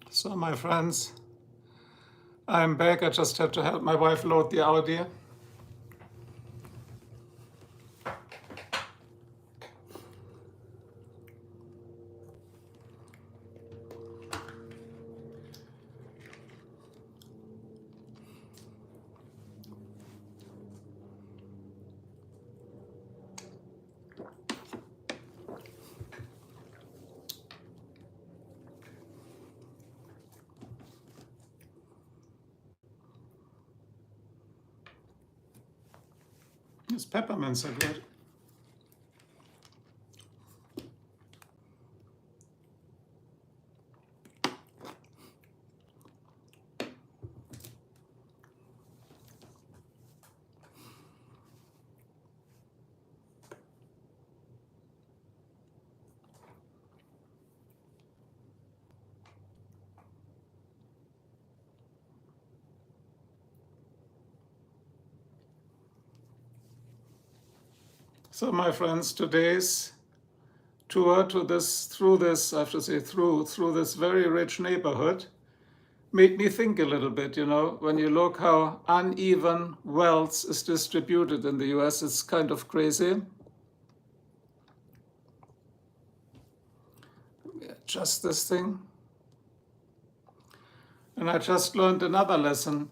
So, my friends, I'm back. I just had to help my wife load the Audi. These peppermints are good. So, my friends, today's tour to through this, I have to say, through this very rich neighborhood made me think a little bit. When you look how uneven wealth is distributed in the US, it's kind of crazy. Just this thing. And I just learned another lesson.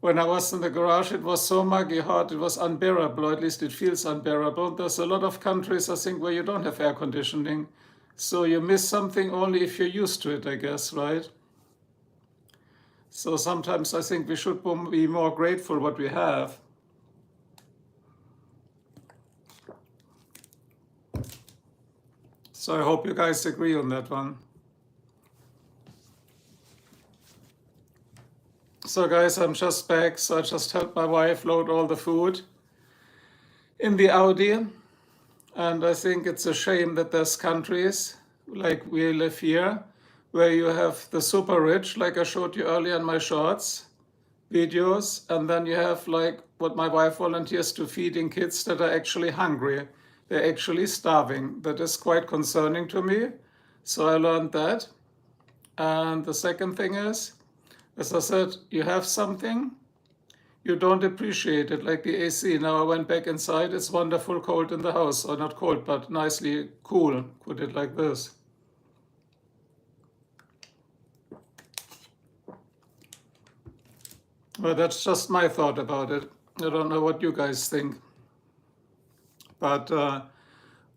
When I was in the garage, it was so muggy hot, it was unbearable, or at least it feels unbearable. There's a lot of countries, I think, where you don't have air conditioning. So you miss something only if you're used to it, I guess, right? So sometimes I think we should be more grateful what we have. So I hope you guys agree on that one. So guys, I'm just back, so I just helped my wife load all the food in the Audi. And I think it's a shame that there's countries like we live here where you have the super rich, like I showed you earlier in my shorts videos, and then you have like what my wife volunteers to feeding kids that are actually hungry. They're actually starving. That is quite concerning to me. So I learned that. And the second thing is, as I said, you have something, you don't appreciate it, like the AC. Now I went back inside, it's wonderful cold in the house, or not cold, but nicely cool, put it like this. Well, that's just my thought about it. I don't know what you guys think. But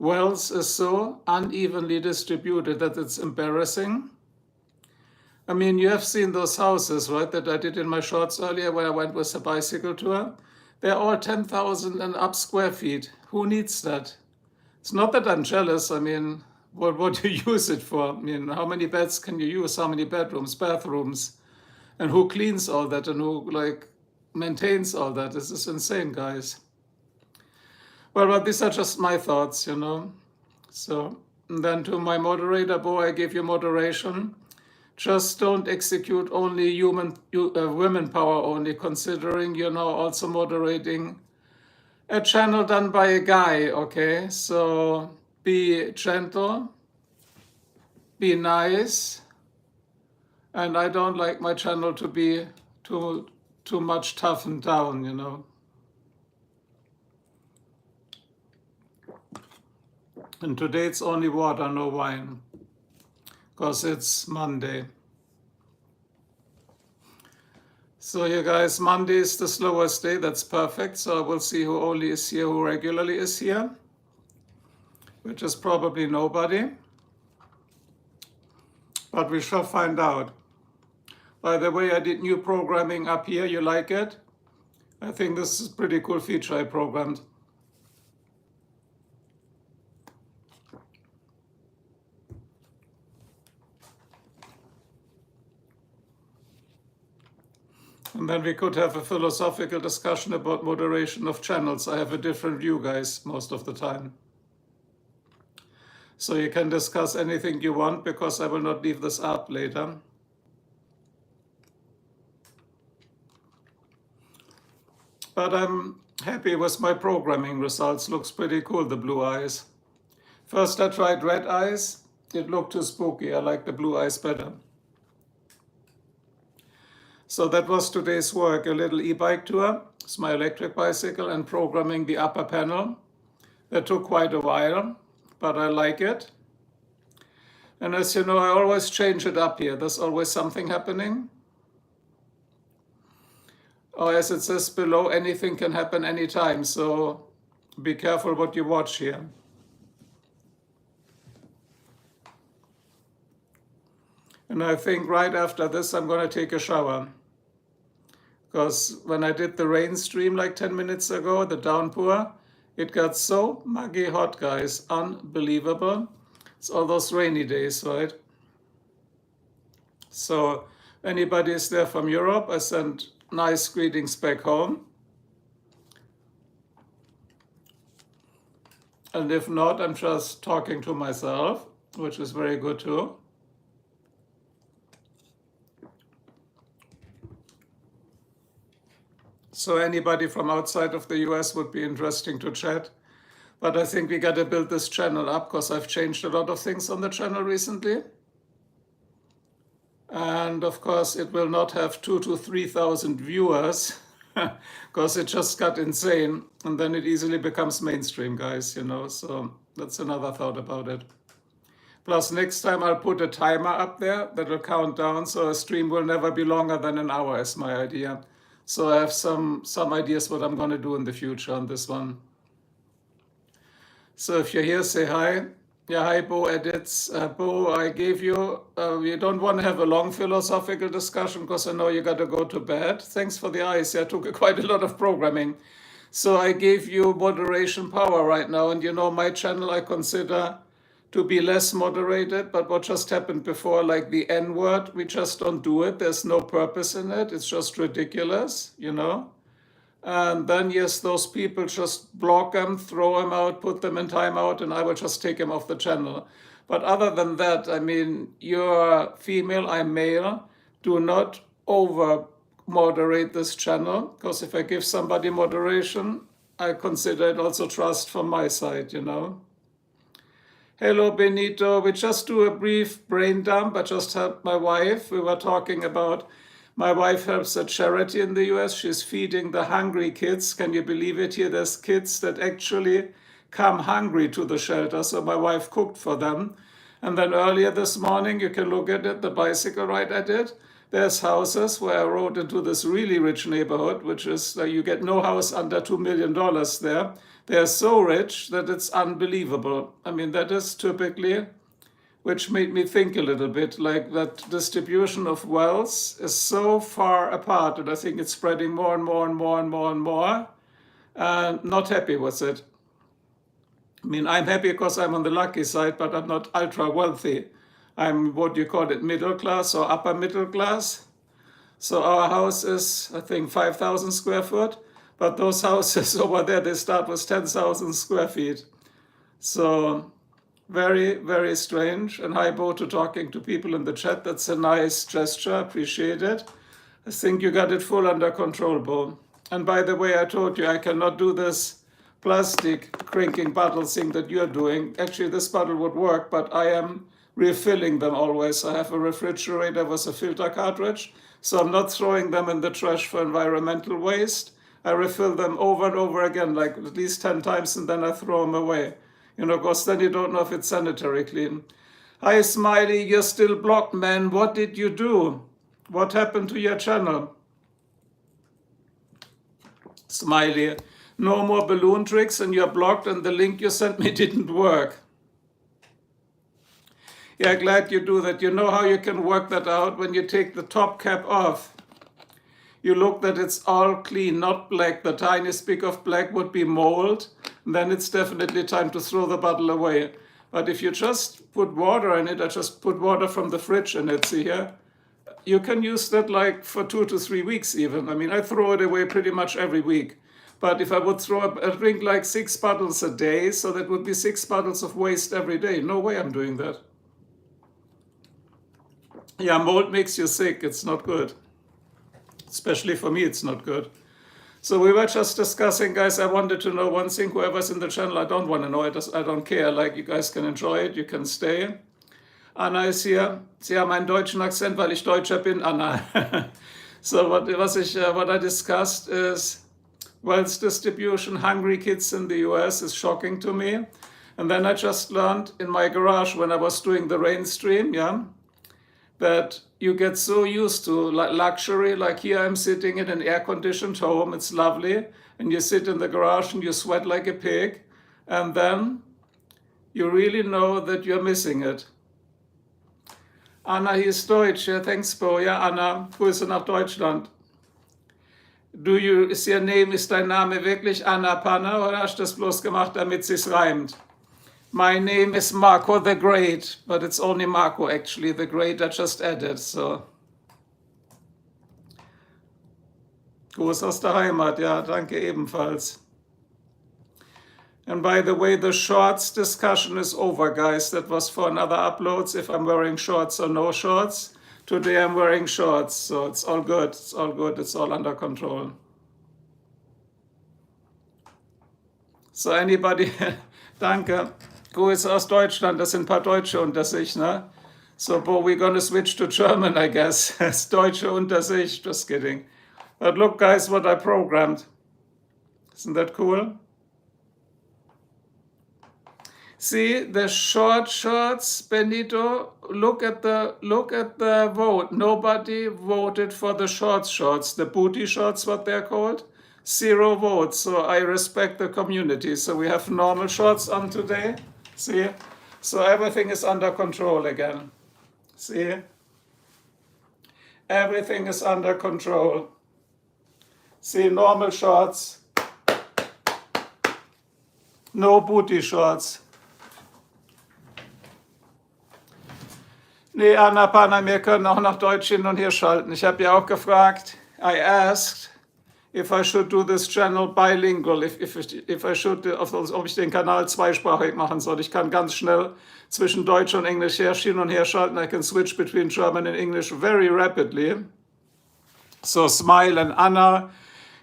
wealth is so unevenly distributed that it's embarrassing. I mean, you have seen those houses, right, that I did in my shorts earlier where I went with a bicycle tour. They're all 10,000 and up square feet. Who needs that? It's not that I'm jealous. I mean, what do you use it for? I mean, how many beds can you use? How many bedrooms, bathrooms? And who cleans all that and who, like, maintains all that? This is insane, guys. Well, but these are just my thoughts. So, and then to my moderator, Bo, I give you moderation. Just don't execute only women power only, considering you're now also moderating a channel done by a guy, okay? So be gentle, be nice, and I don't like my channel to be too much toughened down. And today it's only water, no wine, because it's Monday. So you guys, Monday is the slowest day, that's perfect. So we'll see who only is here, who regularly is here, which is probably nobody. But we shall find out. By the way, I did new programming up here, you like it? I think this is a pretty cool feature I programmed. And then we could have a philosophical discussion about moderation of channels. I have a different view, guys, most of the time. So you can discuss anything you want because I will not leave this up later. But I'm happy with my programming results. Looks pretty cool, the blue eyes. First I tried red eyes. It looked too spooky. I like the blue eyes better. So that was today's work, a little e-bike tour. It's my electric bicycle and programming the upper panel. That took quite a while, but I like it. And as you know, I always change it up here. There's always something happening. Or as it says below, anything can happen anytime. So be careful what you watch here. And I think right after this, I'm going to take a shower. Because when I did the rain stream like 10 minutes ago, the downpour, it got so muggy hot, guys. Unbelievable. It's all those rainy days, right? So anybody is there from Europe, I send nice greetings back home. And if not, I'm just talking to myself, which is very good too. So anybody from outside of the US would be interesting to chat. But I think we got to build this channel up because I've changed a lot of things on the channel recently. And of course, it will not have 2,000 to 3,000 viewers because it just got insane. And then it easily becomes mainstream, guys, you know. So that's another thought about it. Plus, next time I'll put a timer up there that will count down. So a stream will never be longer than an hour is my idea. So I have some ideas what I'm going to do in the future on this one. So if you're here, say hi. Yeah, hi, Bo Edits. Bo, I gave you, you don't want to have a long philosophical discussion because I know you got to go to bed. Thanks for the eyes. I took quite a lot of programming. So I gave you moderation power right now. And you know, my channel I consider to be less moderated, but what just happened before, like the N word, we just don't do it. There's no purpose in it. It's just ridiculous, you know? And then, yes, those people just block them, throw them out, put them in timeout, and I will just take them off the channel. But other than that, I mean, you're female, I'm male. Do not over moderate this channel, because if I give somebody moderation, I consider it also trust from my side, you know? Hello, Benito. We just do a brief brain dump. I just helped my wife. We were talking about my wife helps a charity in the US. She's feeding the hungry kids. Can you believe it? Here, there's kids that actually come hungry to the shelter. So my wife cooked for them. And then earlier this morning, you can look at it, the bicycle ride I did. There's houses where I rode into this really rich neighborhood, which is you get no house under $2 million there. They're so rich that it's unbelievable. I mean, that is typically, which made me think a little bit, like that distribution of wealth is so far apart, and I think it's spreading more and more and more and more and more, and not happy with it. I mean, I'm happy because I'm on the lucky side, but I'm not ultra wealthy. I'm, what do you call it, middle class or upper middle class. So our house is, I think, 5,000 square foot. But those houses over there, they start with 10,000 square feet. So very, very strange. And hi, Bo, to talking to people in the chat. That's a nice gesture. Appreciate it. I think you got it full under control, Bo. And by the way, I told you I cannot do this plastic cranking bottle thing that you're doing. Actually, this bottle would work, but I am refilling them always. I have a refrigerator with a filter cartridge. So I'm not throwing them in the trash for environmental waste. I refill them over and over again, like at least 10 times, and then I throw them away. You know, because then you don't know if it's sanitary clean. Hi, Smiley, you're still blocked, man. What did you do? What happened to your channel? Smiley, no more balloon tricks and you're blocked and the link you sent me didn't work. Yeah, glad you do that. You know how you can work that out when you take the top cap off. You look that it's all clean, not black. The tiniest bit of black would be mold. Then it's definitely time to throw the bottle away. But if you just put water in it, I just put water from the fridge in it, see here? You can use that like for 2 to 3 weeks even. I mean, I throw it away pretty much every week. But if I would drink like 6 bottles a day, so that would be 6 bottles of waste every day. No way I'm doing that. Yeah, mold makes you sick. It's not good. Especially for me, it's not good. So we were just discussing, guys, I wanted to know one thing. Whoever's in the channel, I don't want to know it. I don't care. Like, you guys can enjoy it. You can stay. Anna ist hier. Sie haben einen deutschen Akzent, weil ich Deutscher bin, Anna. So what I discussed is wealth distribution, hungry kids in the US is shocking to me. And then I just learned in my garage when I was doing the rain stream, yeah, that you get so used to luxury. Like here, I'm sitting in an air-conditioned home. It's lovely. And you sit in the garage and you sweat like a pig. And then you really know that you're missing it. Anna, hier ist Deutsch. Ja, thanks, Bo. Ja, Anna, Grüße nach Deutschland. Ist dein Name wirklich Anna Panna oder hast du das bloß gemacht, damit sich's reimt? My name is Marco the Great, but it's only Marco actually, the Great I just added, so. Gruß aus der Heimat, ja, danke ebenfalls. And by the way, the shorts discussion is over, guys. That was for another uploads, if I'm wearing shorts or no shorts. Today I'm wearing shorts, so it's all good, it's all good, it's all under control. So anybody, danke. Grüße aus Deutschland, das sind ein paar Deutsche unter sich, ne? So, but we're gonna switch to German, I guess. It's Deutsche unter sich, just kidding. But look, guys, what I programmed. Isn't that cool? See the short shorts, Benito. Look at the vote. Nobody voted for the short shorts, the booty shorts, what they're called. 0 votes. So I respect the community. So we have normal shorts on today. See, so everything is under control again. See, everything is under control. See, normal shorts. No booty shorts. Nee, Anna Panna, wir können auch nach Deutsch hin und her schalten. Ich habe ja auch gefragt, I asked if I should do this channel bilingual, if I should, ob ich den Kanal zweisprachig machen soll. Ich kann ganz schnell zwischen Deutsch und Englisch hin und her schalten. I can switch between German and English very rapidly. So Smile and Anna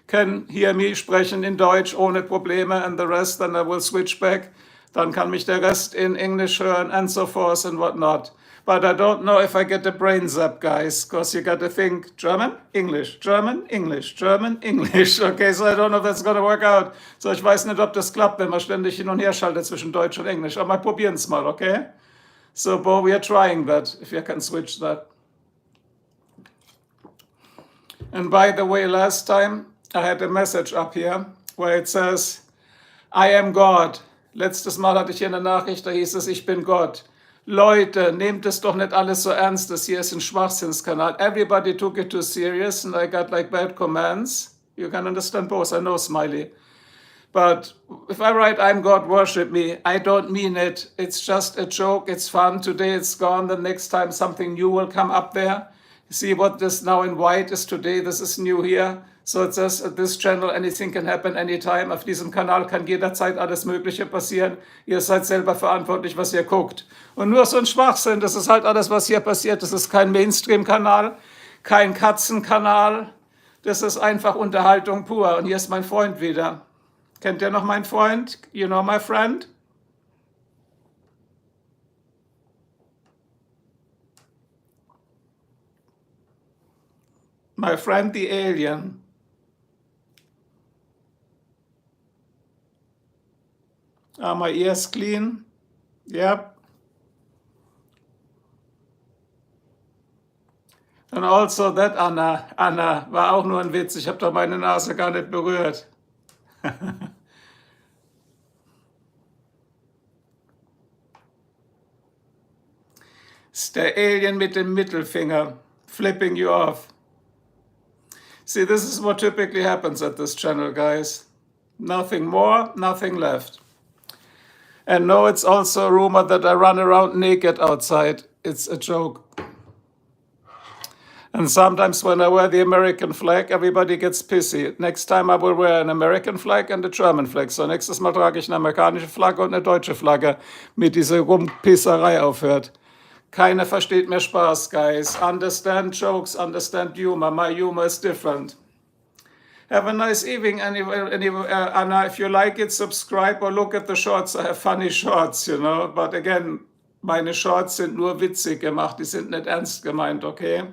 can hear me sprechen in Deutsch ohne Probleme, and the rest, then I will switch back. Dann kann mich der Rest in English hören and so forth and whatnot. But I don't know if I get a brain zap, guys, because you got to think German, English, German, English, German, English. Okay, so I don't know if that's going to work out. So ich weiß nicht, ob das klappt, wenn man ständig hin und her schaltet zwischen Deutsch und Englisch. Aber mal probieren es mal, okay? So, Bo, we are trying that, if you can switch that. And by the way, last time I had a message up here where it says, I am God. Letztes Mal hatte ich hier eine Nachricht, da hieß es, ich bin Gott. Leute, nehmt es doch nicht alles so ernst, das hier ist ein Schwachsinnskanal. Everybody took it too serious and I got like bad comments. You can understand both, I know, Smiley. But if I write, I'm God, worship me, I don't mean it. It's just a joke, it's fun. Today it's gone, the next time something new will come up there. See what this now in white is today, this is new here. So it says at this channel, anything can happen anytime. Auf diesem Kanal kann jederzeit alles Mögliche passieren. Ihr seid selber verantwortlich, was ihr guckt. Und nur so ein Schwachsinn, das ist halt alles, was hier passiert. Das ist kein Mainstream-Kanal, kein Katzenkanal. Das ist einfach Unterhaltung pur. Und hier ist mein Freund wieder. Kennt ihr noch meinen Freund? You know my friend? My friend the alien. Are my ears clean? Yep. And also that, Anna. Anna, war auch nur ein Witz. Ich habe doch meine Nase gar nicht berührt. Ist der Alien mit dem Mittelfinger, flipping you off. See, this is what typically happens at this channel, guys. Nothing more, nothing left. And no, it's also a rumor that I run around naked outside. It's a joke. And sometimes when I wear the American flag, everybody gets pissy. Next time I will wear an American flag and a German flag. So nächstes Mal trage ich eine amerikanische Flagge und eine deutsche Flagge, mit dieser Rumpisserei aufhört. Keiner versteht mehr Spaß, guys. Understand jokes, understand humor. My humor is different. Have a nice evening, Anna. If you like it, subscribe or look at the shorts. I have funny shorts, you know. But again, meine Shorts sind nur witzig gemacht. Die sind nicht ernst gemeint, okay?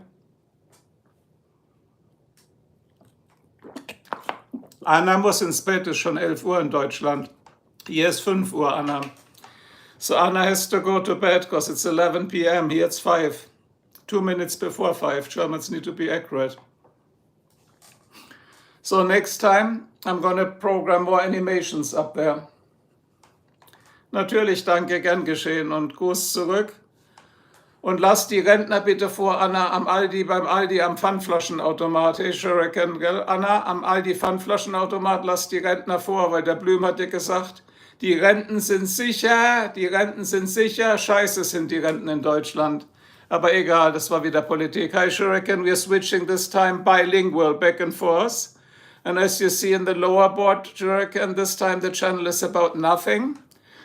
Anna muss ins Bett, ist schon 11 Uhr in Deutschland. Hier ist 5 Uhr, Anna. So Anna has to go to bed because it's 11 p.m. Here it's 5. 2 minutes before 5. Germans need to be accurate. So next time I'm gonna program more animations up there. Natürlich, danke, gern geschehen und Gruß zurück. Und lass die Rentner bitte vor, Anna, beim Aldi am Pfandflaschenautomat. Hey, Shuriken, gell? Anna, am Aldi Pfandflaschenautomat, lass die Rentner vor, weil der Blüm hat dir gesagt, die Renten sind sicher, scheiße sind die Renten in Deutschland. Aber egal, das war wieder Politik. Hi, Shuriken, we're switching this time bilingual, back and forth. And as you see in the lower board, Shuriken, this time the channel is about nothing.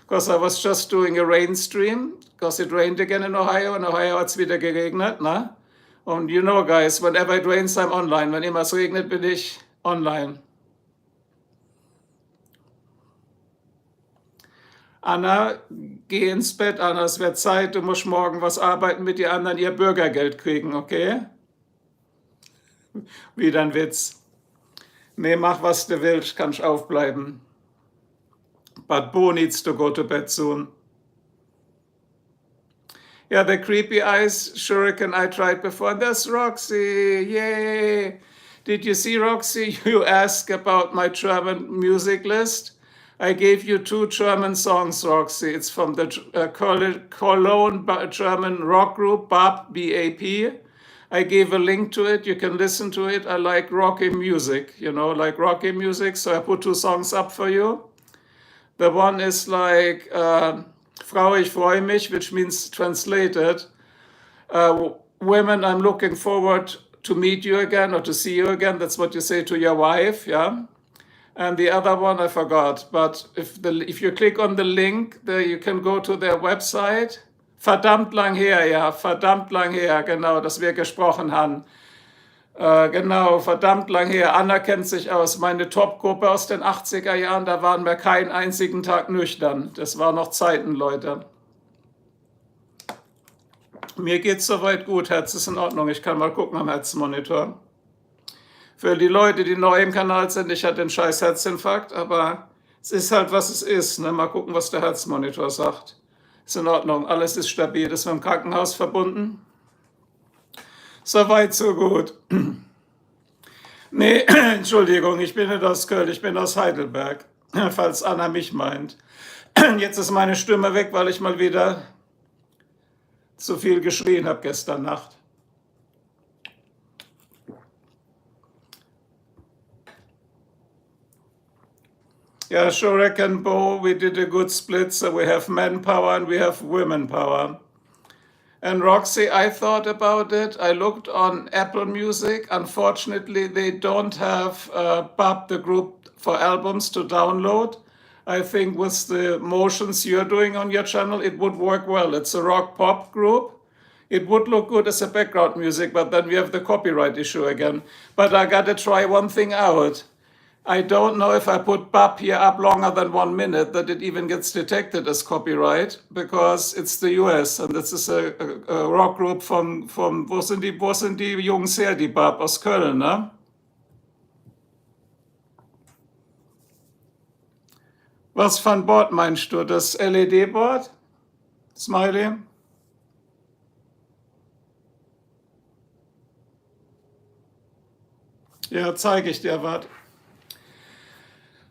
Because I was just doing a rain stream, because it rained again in Ohio. In Ohio hat es wieder geregnet, ne? Und you know, guys, whenever it rains, I'm online. Wenn immer es regnet, bin ich online. Anna, geh ins Bett, Anna, es wird Zeit, du musst morgen was arbeiten, mit die anderen ihr Bürgergeld kriegen, okay? Wieder ein Witz. Nee, mach was du willst, kannst aufbleiben. But Bo needs to go to bed soon. Yeah, the creepy eyes shuriken I tried before. There's Roxy, yay! Did you see, Roxy? You asked about my German music list. I gave you 2 German songs, Roxy. It's from the Cologne German rock group, BAP, B-A-P. I gave a link to it. You can listen to it. I like rocky music, like rocky music. So I put 2 songs up for you. The one is like Frau, ich freue mich, which means translated, women, I'm looking forward to meet you again or to see you again. That's what you say to your wife, yeah? And the other one I forgot, but if you click on the link, there you can go to their website. Verdammt lang her, ja, verdammt lang her, genau, dass wir gesprochen haben. Genau, verdammt lang her. Anna kennt sich aus. Meine Top-Gruppe aus den 80er Jahren, da waren wir keinen einzigen Tag nüchtern. Das waren noch Zeiten, Leute. Mir geht's soweit gut. Herz ist in Ordnung. Ich kann mal gucken am Herzmonitor. Für die Leute, die neu im Kanal sind, ich hatte einen scheiß Herzinfarkt, aber es ist halt, was es ist. Ne? Mal gucken, was der Herzmonitor sagt. Ist in Ordnung. Alles ist stabil. Ist mit dem Krankenhaus verbunden. Soweit, so gut. Nee, Entschuldigung, ich bin nicht aus Köln, ich bin aus Heidelberg, falls Anna mich meint. Jetzt ist meine Stimme weg, weil ich mal wieder zu viel geschrien habe gestern Nacht. Yeah, Shuriken Bo, we did a good split, so we have men power and we have women power. And Roxy, I thought about it. I looked on Apple Music. Unfortunately, they don't have BAP, the group for albums, to download. I think with the motions you're doing on your channel, it would work well. It's a rock pop group. It would look good as a background music, but then we have the copyright issue again. But I gotta try one thing out. I don't know if I put BAP here up longer than 1 minute that it even gets detected as copyright, because it's the US and this is a rock group von wo sind die Jungs her, die BAP aus Köln, ne? Was von Board meinst du? Das LED-Board? Smiley? Ja, zeige ich dir was.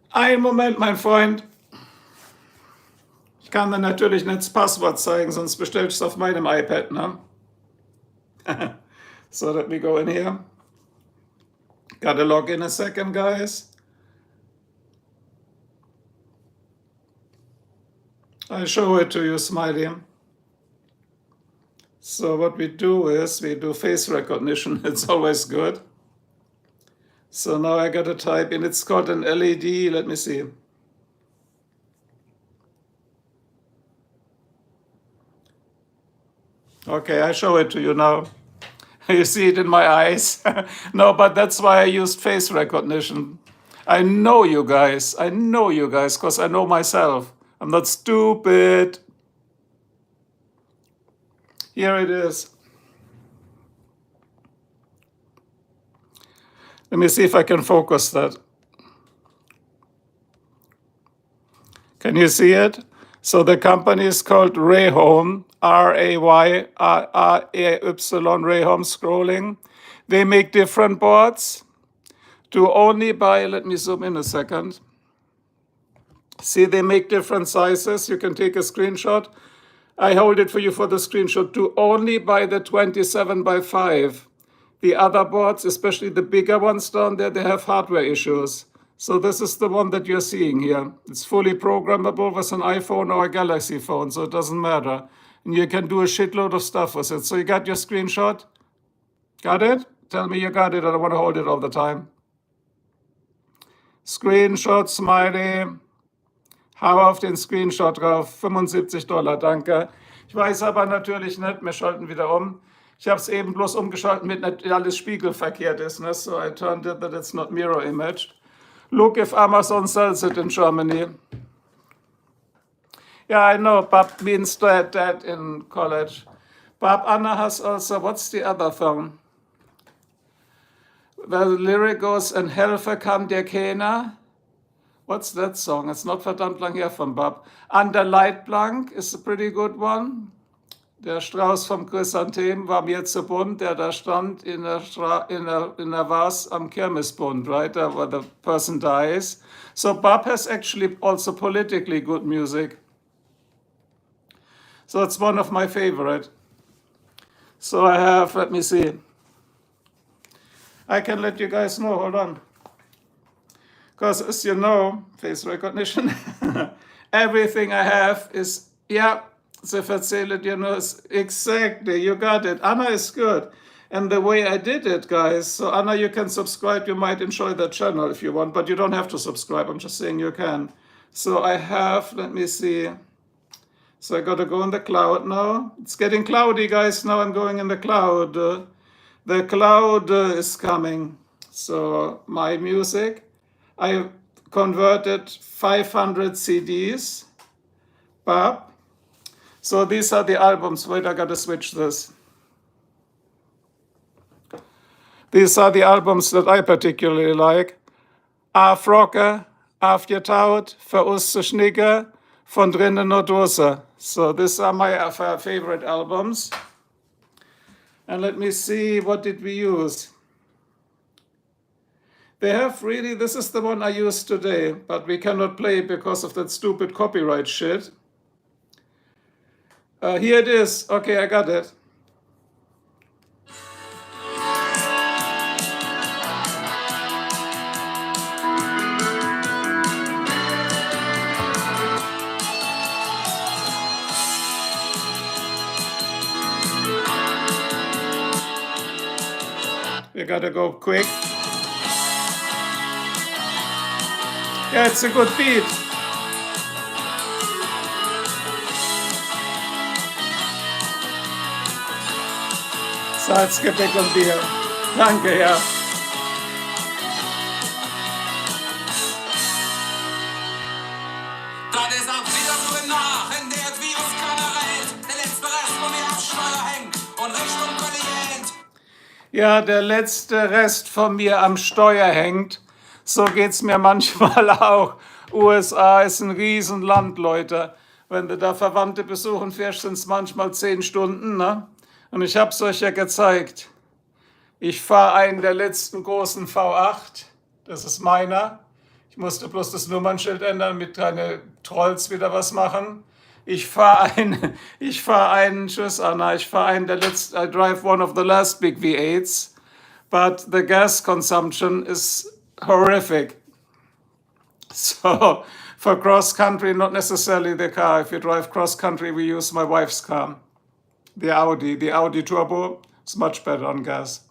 Einen Moment, mein Freund. Ich kann dir natürlich nicht das Passwort zeigen, sonst bestellst du es auf meinem iPad, ne? So, let me go in here. Gotta log in a second, guys. I show it to you, Smiley. So what we do is we do face recognition. It's always good. So now I gotta type in, it's got an LED, let me see. Okay, I show it to you now. You see it in my eyes? No, but that's why I used face recognition. I know you guys, because I know myself. I'm not stupid. Here it is. Let me see if I can focus that. Can you see it? So the company is called Rayhome, Rayy, Rayhome Scrolling. They make different boards to only buy, let me zoom in a second. See, they make different sizes. You can take a screenshot. I hold it for you for the screenshot to only buy the 27 by 5. The other boards, especially the bigger ones down there, they have hardware issues. So this is the one that you're seeing here. It's fully programmable with an iPhone or a Galaxy phone, so it doesn't matter. And you can do a shitload of stuff with it. So you got your screenshot? Got it? Tell me you got it. I don't want to hold it all the time. Screenshot, Smiley. Hau auf den Screenshot drauf. $75, danke. Ich weiß aber natürlich nicht, wir schalten wieder um. Ich habe es eben bloß umgeschaltet, mit nicht alles spiegelverkehrt ist. Ne? So I turned it that it's not mirror imaged. Look if Amazon sells it in Germany. Yeah, I know. Bob means dad in college. Bob, Anna has also, what's the other song? The lyric goes, and Helfer kam der keiner. What's that song? It's not verdammt lang her from Bob. An der Leitplank is a pretty good one. Der Strauß vom Chrysantem war mir zu bunt, der da stand in der Vase am Kirmesbund, right? Where the person dies. So Bob has actually also politically good music. So it's one of my favorite. So I have, let me see. I can let you guys know, hold on. Because as you know, face recognition, everything I have is, yeah, the erzähle dir nur, exactly, you got it. Anna is good. And the way I did it, guys, so Anna, you can subscribe, you might enjoy that channel if you want, but you don't have to subscribe, I'm just saying you can. So I have, let me see. So I gotta go in the cloud now. It's getting cloudy, guys, now I'm going in the cloud. The cloud is coming. So my music. I converted 500 CDs. Bob. So these are the albums. Wait, I gotta switch this. These are the albums that I particularly like. Afrocker, Afgetaut, Für uns zu Schnicke, Von drinnen nur Dose. So these are my favorite albums. And let me see, what did we use? They have really, this is the one I used today, but we cannot play because of that stupid copyright shit. Here it is. Okay, I got it. We gotta go quick. Yeah, it's a good beat. Salzgebäck und Bier. Danke, ja. Das ist auch wieder nur nach, in der Virus keiner rennt. Der letzte Rest von mir am Steuer hängt und Richtung Kontinent. Ja, der letzte Rest von mir am Steuer hängt. So geht's mir manchmal auch. USA ist ein Riesenland, Leute. Wenn du da Verwandte besuchen fährst, sind es manchmal 10 Stunden, ne? Und ich habe es euch ja gezeigt. Ich fahre einen der letzten großen V8. Das ist meiner. Ich musste bloß das Nummernschild ändern, damit keine Trolls wieder was machen. Ich fahre einen, tschüss Anna, ich fahre einen der letzten, I drive one of the last big V8s, but the gas consumption is horrific. So for cross country, not necessarily the car. If you drive cross country, we use my wife's car. The Audi Turbo is much better on gas.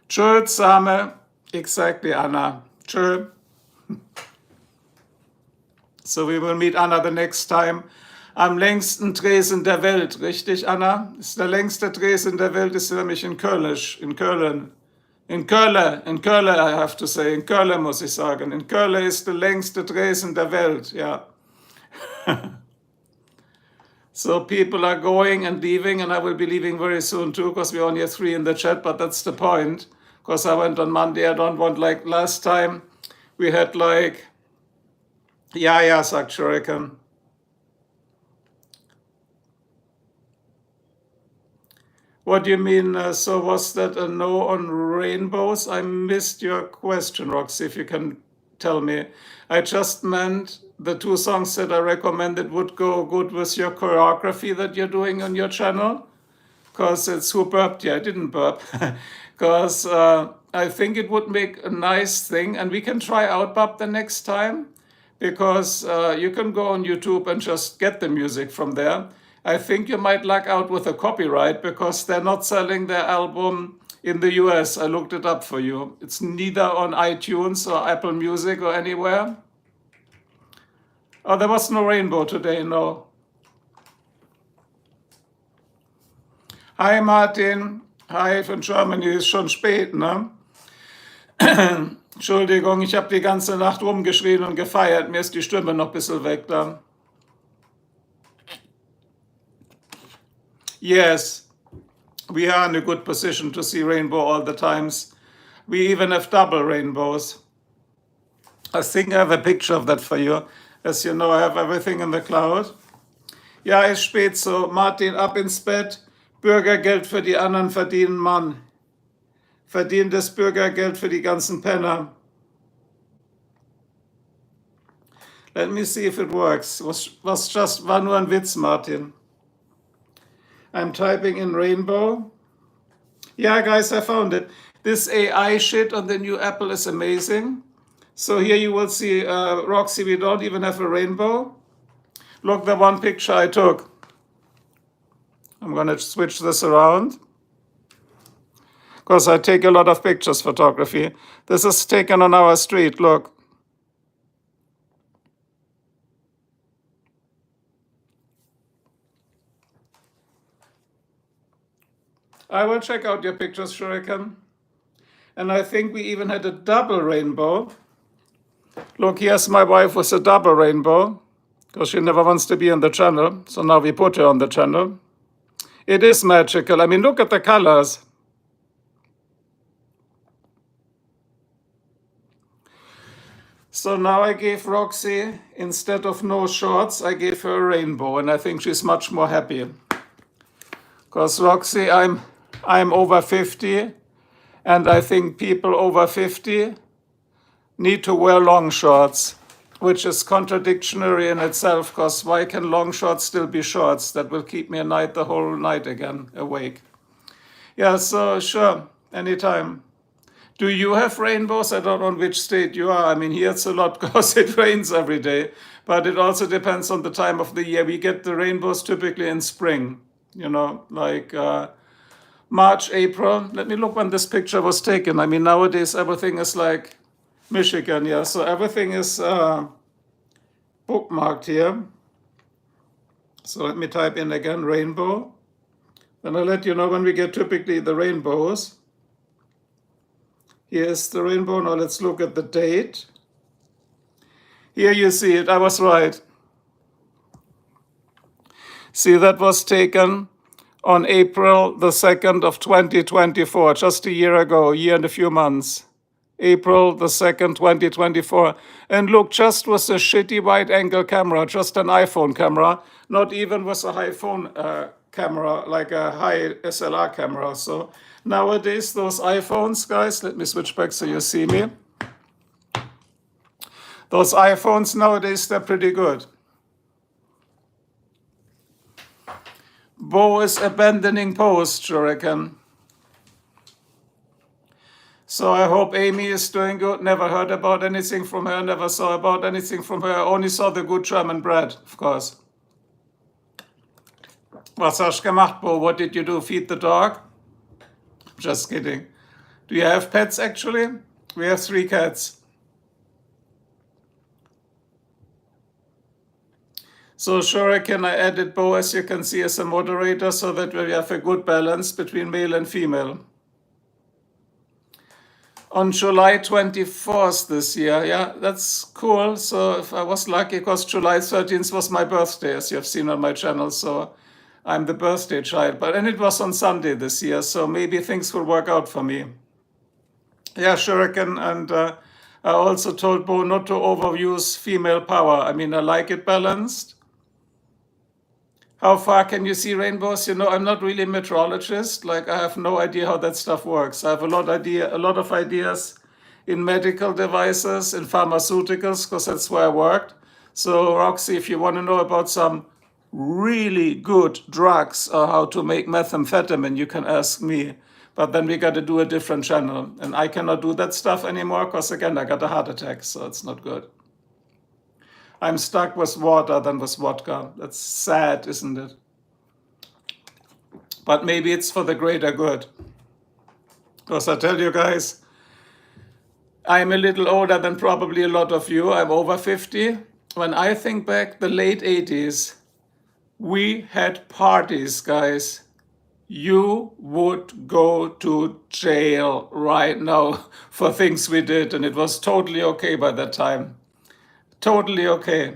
Tschö, Same. Exactly, Anna. Tschö. So we will meet Anna the next time. Am längsten Tresen der Welt, richtig, Anna? Ist der längste Tresen der Welt, ist nämlich in Köln. In Köln, I have to say. In Köln muss ich sagen. In Köln ist der längste Tresen der Welt, ja. So people are going and leaving, and I will be leaving very soon too, because we only have 3 in the chat, but that's the point. because I went on Monday. I don't want like last time we had like, yeah, sagt Shuriken. What do you mean? So was that a no on rainbows? I missed your question, Roxy, if you can tell me. I just meant the two songs that I recommended would go good with your choreography that you're doing on your channel. Because it's who burped? Yeah, I didn't burp. Because I think it would make a nice thing, and we can try out Bub the next time, because you can go on YouTube and just get the music from there. I think you might luck out with a copyright because they're not selling their album in the US. I looked it up for you. It's neither on iTunes or Apple Music or anywhere. Oh, there was no rainbow today, no. Hi Martin, hi von Germany, ist schon spät, ne? Entschuldigung, ich habe die ganze Nacht rumgeschrien und gefeiert, mir ist die Stimme noch ein bisschen weg da. Yes, we are in a good position to see rainbow all the times. We even have double rainbows. I think I have a picture of that for you. As you know, I have everything in the cloud. Ja, ist spät so. Martin, ab ins Bett. Bürgergeld für die anderen verdienen, Mann. Verdient das Bürgergeld für die ganzen Penner. Let me see if it works. War nur ein Witz, Martin. I'm typing in rainbow. Yeah, guys, I found it. This AI shit on the new Apple is amazing. So here you will see, Roxy, we don't even have a rainbow. Look, the one picture I took. I'm going to switch this around, because I take a lot of pictures photography. This is taken on our street, look. I will check out your pictures, Shuriken. And I think we even had a double rainbow. Look, here's my wife with a double rainbow, because she never wants to be on the channel. So now we put her on the channel. It is magical. I mean, look at the colors. So now I gave Roxy, instead of no shorts, I gave her a rainbow, and I think she's much more happy. Because Roxy, I'm over 50, and I think people over 50 need to wear long shorts, which is contradictory in itself, because why can long shorts still be shorts? That will keep me the whole night again, awake. Yeah, so sure, anytime. Do you have rainbows? I don't know in which state you are. I mean, here it's a lot because it rains every day, but it also depends on the time of the year. We get the rainbows typically in spring, you know, like March, April. Let me look when this picture was taken. I mean, nowadays everything is like Michigan, yeah, so everything is bookmarked here. So let me type in again, rainbow. Then I'll let you know when we get typically the rainbows. Here's the rainbow. Now let's look at the date. Here you see it. I was right. See, that was taken on April the 2nd of 2024, just a year ago, a year and a few months. April the 2nd, 2024. And look, just with a shitty wide angle camera, just an iPhone camera, not even with a high phone camera, like a high SLR camera. So nowadays, those iPhones, guys, let me switch back so you see me. Those iPhones nowadays, they're pretty good. Bo is abandoning post, Shuriken. So I hope Amy is doing good. Never heard about anything from her, never saw about anything from her. Only saw the good German bread, of course. Was hast du gemacht, Bo? What did you do? Feed the dog? Just kidding. Do you have pets, actually? We have 3 cats. So Shuriken, I added Bo, as you can see, as a moderator, so that we have a good balance between male and female. On July 24th this year, yeah, that's cool. So if I was lucky, because July 13th was my birthday, as you have seen on my channel, so I'm the birthday child. And it was on Sunday this year, so maybe things will work out for me. Yeah, Shuriken, and I also told Bo not to overuse female power. I mean, I like it balanced. How far can you see rainbows? You know, I'm not really a meteorologist. Like, I have no idea how that stuff works. I have a lot of ideas in medical devices, in pharmaceuticals, because that's where I worked. So, Roxy, if you want to know about some really good drugs or how to make methamphetamine, you can ask me. But then we got to do a different channel. And I cannot do that stuff anymore because, again, I got a heart attack, so it's not good. I'm stuck with water than with vodka. That's sad, isn't it? But maybe it's for the greater good. Because I tell you guys, I'm a little older than probably a lot of you. I'm over 50. When I think back, the late 80s, we had parties, guys. You would go to jail right now for things we did, and it was totally okay by that time. Totally okay.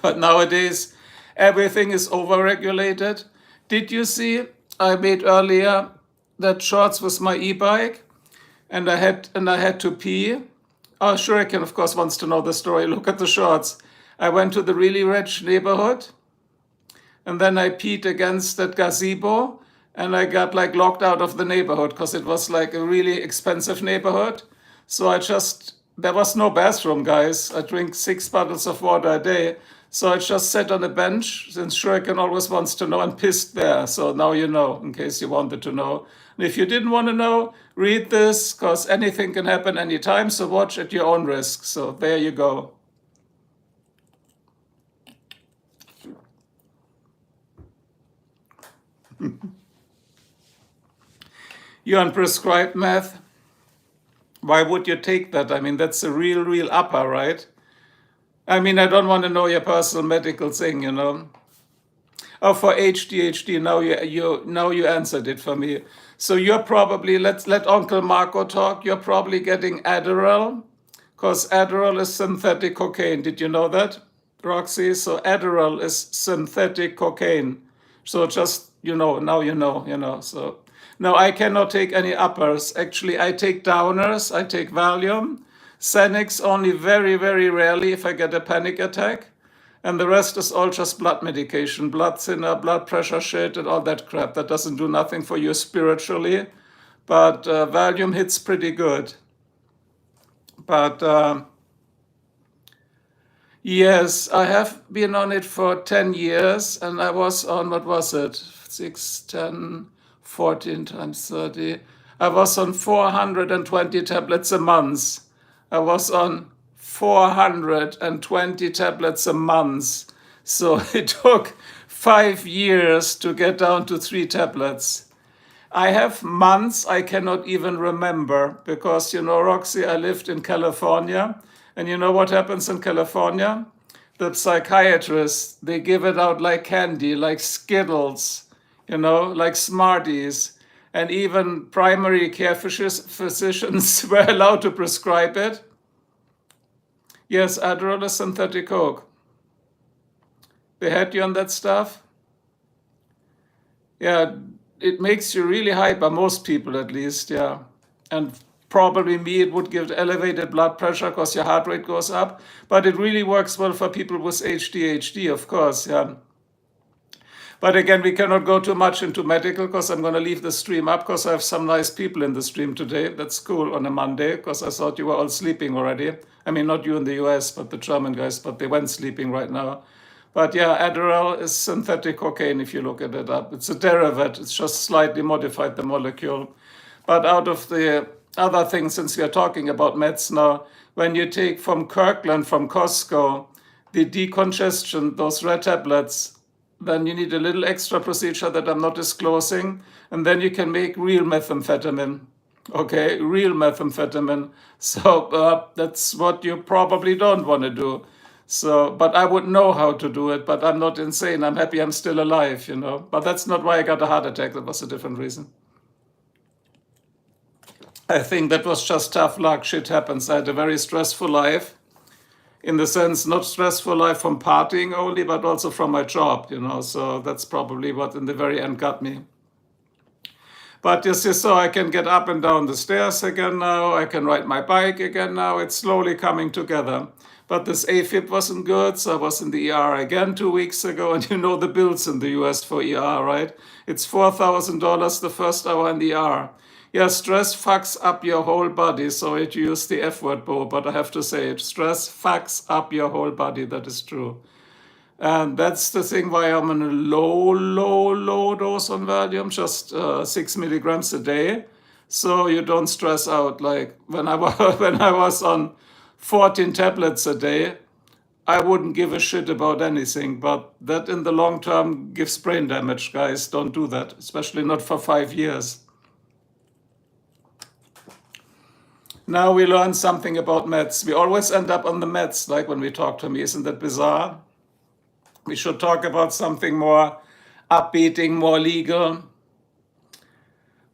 But nowadays, everything is overregulated. Did you see? I made earlier that shorts with my e-bike, and I had to pee. Oh, Shuriken, of course, wants to know the story. Look at the shorts. I went to the really rich neighborhood, and then I peed against that gazebo, and I got like locked out of the neighborhood because it was like a really expensive neighborhood. So there was no bathroom, guys. I drink 6 bottles of water a day. So I just sat on a bench, since Shuriken always wants to know, and pissed there. So now you know, in case you wanted to know. And if you didn't want to know, read this, because anything can happen anytime. So watch at your own risk. So there you go. You're on prescribed meth. Why would you take that? I mean, that's a real upper, right? I mean, I don't want to know your personal medical thing, you know. Oh, for HDHD, now you answered it for me. So you're probably, let's let Uncle Marco talk. You're probably getting Adderall, because Adderall is synthetic cocaine. Did you know that, Roxy? So Adderall is synthetic cocaine. So just, now you know. So no, I cannot take any uppers. Actually, I take downers. I take Valium. Xanax only very, very rarely if I get a panic attack. And the rest is all just blood medication, blood thinner, blood pressure shit, and all that crap. That doesn't do nothing for you spiritually. But Valium hits pretty good. But yes, I have been on it for 10 years, and I was on, what was it? 6, 10, 14 times 30. I was on 420 tablets a month. I was on 420 tablets a month. So it took 5 years to get down to 3 tablets. I have months I cannot even remember because, Roxy, I lived in California. And you know what happens in California? The psychiatrists, they give it out like candy, like Skittles, like Smarties. And even primary care physicians were allowed to prescribe it. Yes, Adderall is synthetic coke. They had you on that stuff? Yeah, it makes you really hyper, most people at least, yeah. And probably me, it would give elevated blood pressure because your heart rate goes up. But it really works well for people with ADHD, of course, yeah. But again, we cannot go too much into medical because I'm going to leave the stream up because I have some nice people in the stream today. That's cool on a Monday because I thought you were all sleeping already. I mean, not you in the US, but the German guys, but they went sleeping right now. But yeah, Adderall is synthetic cocaine if you look at it up. It's a derivative. It's just slightly modified the molecule. But out of the other things, since we are talking about meds now, when you take from Kirkland, from Costco, the decongestion, those red tablets, then you need a little extra procedure that I'm not disclosing, and then you can make real methamphetamine. Okay, real methamphetamine. So that's what you probably don't want to do. So, but I would know how to do it, but I'm not insane. I'm happy I'm still alive, But that's not why I got a heart attack. That was a different reason. I think that was just tough luck. Shit happens. I had a very stressful life. In the sense, not stressful life from partying only, but also from my job, So that's probably what in the very end got me. But you see, so I can get up and down the stairs again now. I can ride my bike again now. It's slowly coming together. But this AFib wasn't good, so I was in the ER again 2 weeks ago. And you know the bills in the US for ER, right? It's $4,000 the first hour in the ER. Yeah, stress fucks up your whole body. Sorry to use the F word, Bo, but I have to say it. Stress fucks up your whole body. That is true. And that's the thing why I'm on a low dose on Valium, just 6 milligrams a day. So you don't stress out. Like when when I was on 14 tablets a day, I wouldn't give a shit about anything. But that in the long term gives brain damage, guys. Don't do that, especially not for 5 years. Now we learn something about meds. We always end up on the meds, like when we talk to me. Isn't that bizarre? We should talk about something more upbeating, more legal.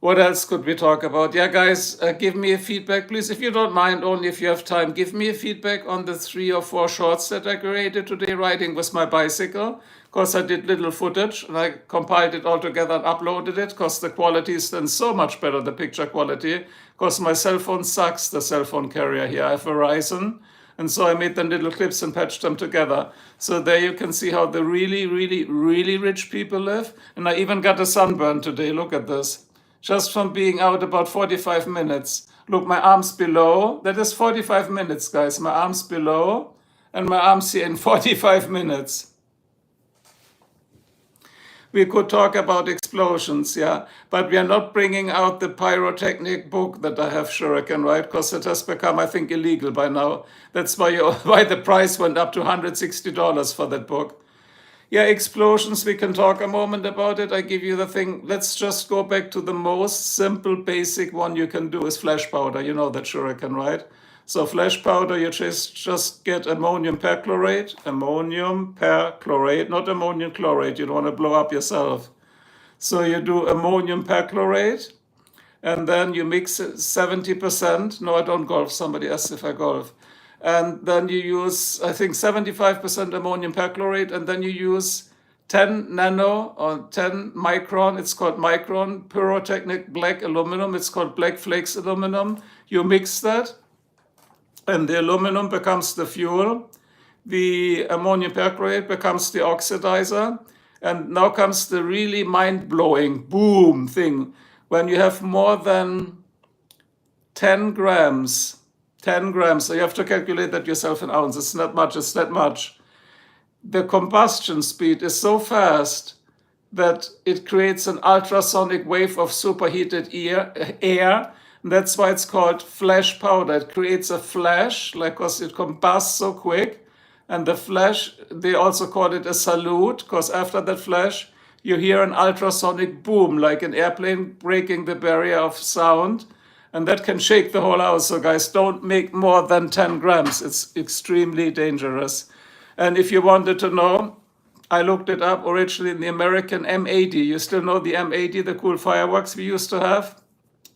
What else could we talk about? Yeah, guys, give me a feedback, please. If you don't mind, only if you have time, give me a feedback on the 3 or 4 shorts that I created today riding with my bicycle. Because I did little footage and I compiled it all together and uploaded it because the quality is then so much better, the picture quality, because my cell phone sucks, the cell phone carrier here. I have Verizon. And so I made them little clips and patched them together. So there you can see how the really rich people live. And I even got a sunburn today. Look at this. Just from being out about 45 minutes. Look, my arms below. That is 45 minutes, guys. My arms below and my arms here in 45 minutes. We could talk about explosions, yeah, but we are not bringing out the pyrotechnic book that I have, Shuriken, right? Because it has become, I think, illegal by now. That's why why the price went up to $160 for that book. Yeah, explosions, we can talk a moment about it. I give you the thing. Let's just go back to the most simple, basic one you can do is flash powder. You know that, Shuriken, right? So flash powder, you just get ammonium perchlorate, not ammonium chlorate. You don't want to blow up yourself. So you do ammonium perchlorate, and then you mix it 70%. No, I don't golf. Somebody asked if I golf. And then you use, I think, 75% ammonium perchlorate, and then you use 10 nano or 10 micron. It's called micron pyrotechnic black aluminum. It's called black flakes aluminum. You mix that, and the aluminum becomes the fuel. The ammonium perchlorate becomes the oxidizer. And now comes the really mind-blowing boom thing. When you have more than 10 grams, so you have to calculate that yourself in ounces. It's not much, it's that much. The combustion speed is so fast that it creates an ultrasonic wave of superheated air. And that's why it's called flash powder. It creates a flash, like because it combusts so quick. And the flash, they also call it a salute, because after that flash, you hear an ultrasonic boom, like an airplane breaking the barrier of sound. And that can shake the whole house. So guys, don't make more than 10 grams. It's extremely dangerous. And if you wanted to know, I looked it up originally in the American M80. You still know the M80, the cool fireworks we used to have?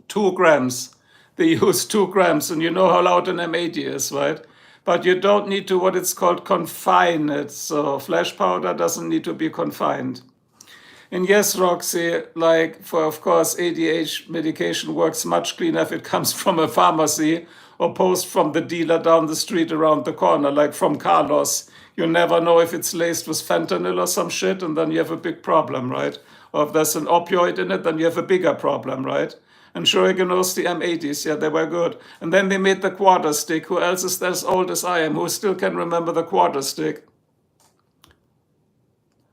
2 grams. They use 2 grams, and you know how loud an M80 is, right? But you don't need to, what it's called, confine it. So flash powder doesn't need to be confined. And yes, Roxy, like for, of course, ADH medication works much cleaner if it comes from a pharmacy opposed from the dealer down the street around the corner, like from Carlos. You never know if it's laced with fentanyl or some shit, and then you have a big problem, right? Or if there's an opioid in it, then you have a bigger problem, right? And Shuriken knows the M80s, yeah, they were good. And then they made the quarter stick. Who else is as old as I am, who still can remember the quarter stick?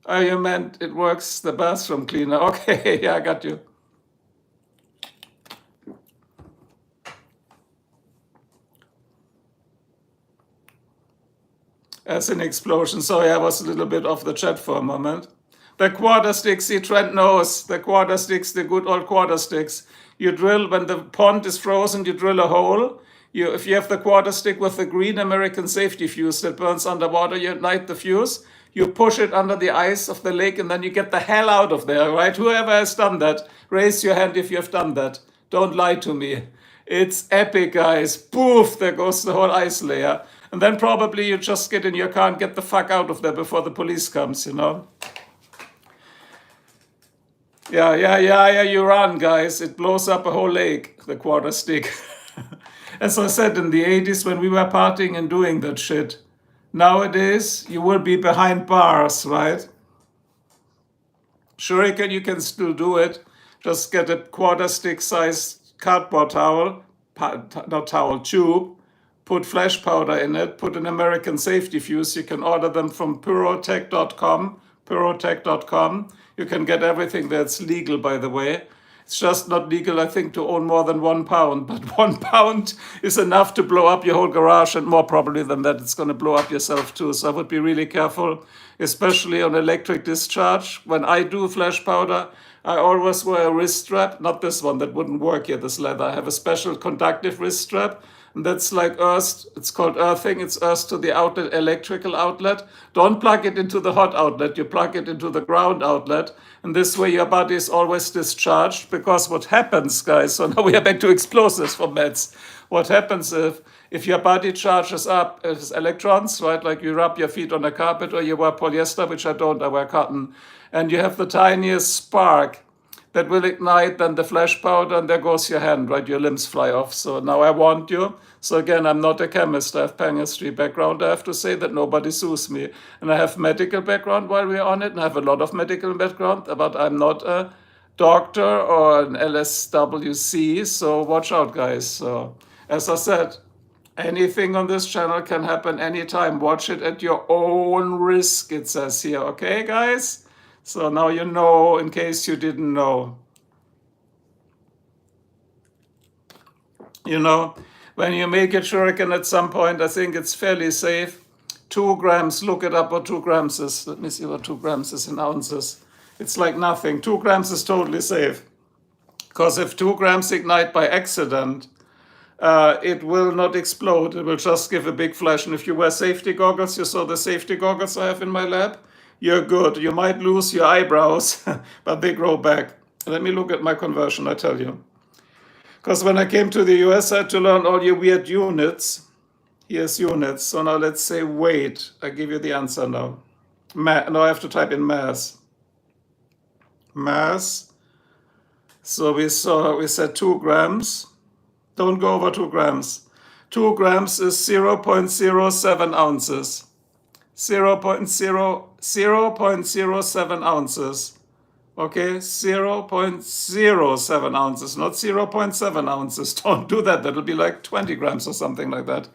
Oh, you meant it works, the bathroom cleaner. Okay, yeah, I got you. As an explosion. Sorry, I was a little bit off the chat for a moment. The quarter sticks, see, Trent knows. The quarter sticks, the good old quarter sticks. You drill, when the pond is frozen, you drill a hole. If you have the quarter stick with the green American safety fuse that burns underwater, you ignite the fuse. You push it under the ice of the lake, and then you get the hell out of there, right? Whoever has done that, raise your hand if you have done that. Don't lie to me. It's epic, guys. Poof, there goes the whole ice layer. And then probably you just get in your car and get the fuck out of there before the police comes, you know? Yeah, you run, guys. It blows up a whole lake, the quarter stick. As I said, in the 80s when we were partying and doing that shit. Nowadays, you will be behind bars, right? Shuriken, you can still do it. Just get a quarter stick sized cardboard towel, not towel, tube, put flash powder in it, put an American safety fuse. You can order them from pyrotech.com. Pyrotech.com. You can get everything that's legal, by the way. It's just not legal, I think, to own more than 1 pound, but 1 pound is enough to blow up your whole garage, and more probably than that, it's going to blow up yourself too. So I would be really careful, especially on electric discharge. When I do flash powder, I always wear a wrist strap, not this one, that wouldn't work here, this leather. I have a special conductive wrist strap, and that's like earth, it's called earthing, it's earth to the outlet, electrical outlet. Don't plug it into the hot outlet, you plug it into the ground outlet, and this way your body is always discharged, because what happens, guys, so now we are back to explosives for meds. What happens if your body charges up as electrons, right, like you rub your feet on a carpet or you wear polyester, which I don't, I wear cotton, and you have the tiniest spark, that will ignite then the flash powder, and there goes your hand, right? Your limbs fly off. So now I warned you. So again, I'm not a chemist. I have chemistry background. I have to say that nobody sues me. And I have medical background while we're on it, and I have a lot of medical background, but I'm not a doctor or an LSWC. So watch out, guys. So as I said, anything on this channel can happen anytime. Watch it at your own risk, it says here. Okay, guys? So now you know, in case you didn't know. You know, when you make a shuriken at some point, I think it's fairly safe. 2 grams, look it up what 2 grams is. Let me see what 2 grams is in ounces. It's like nothing. 2 grams is totally safe. Because if 2 grams ignite by accident, it will not explode. It will just give a big flash. And if you wear safety goggles, you saw the safety goggles I have in my lab, you're good. You might lose your eyebrows, but they grow back. Let me look at my conversion, I tell you. Because when I came to the US, I had to learn all your weird units. Here's units. So now let's say weight. I give you the answer now. Now I have to type in mass. Mass. So we said 2 grams. Don't go over 2 grams. 2 grams is 0.07 ounces. 0.07 ounces. Okay, 0.07 ounces, not 0.7 ounces. Don't do that. That'll be like 20 grams or something like that.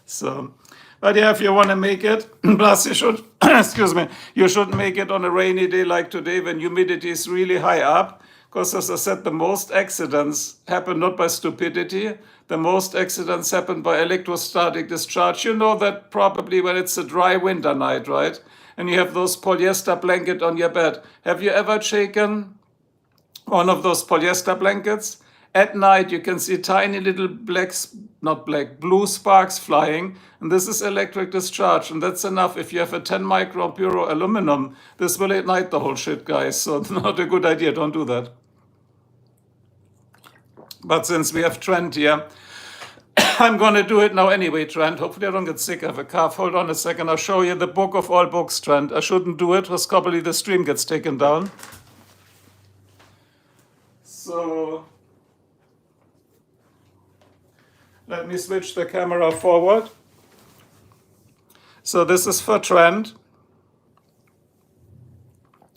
So, but yeah, if you want to make it, plus you should, excuse me, you should make it on a rainy day like today when humidity is really high up. Because as I said, the most accidents happen not by stupidity. The most accidents happen by electrostatic discharge. You know that probably when it's a dry winter night, right? And you have those polyester blanket on your bed. Have you ever shaken one of those polyester blankets? At night, you can see tiny little blue sparks flying. And this is electric discharge. And that's enough. If you have a 10 micron pure aluminum, this will ignite the whole shit, guys. So not a good idea. Don't do that. But since we have Trent here, I'm going to do it now anyway, Trent. Hopefully I don't get sick of a cough. Hold on a second. I'll show you the book of all books, Trent. I shouldn't do it because probably the stream gets taken down. So let me switch the camera forward. So this is for Trent.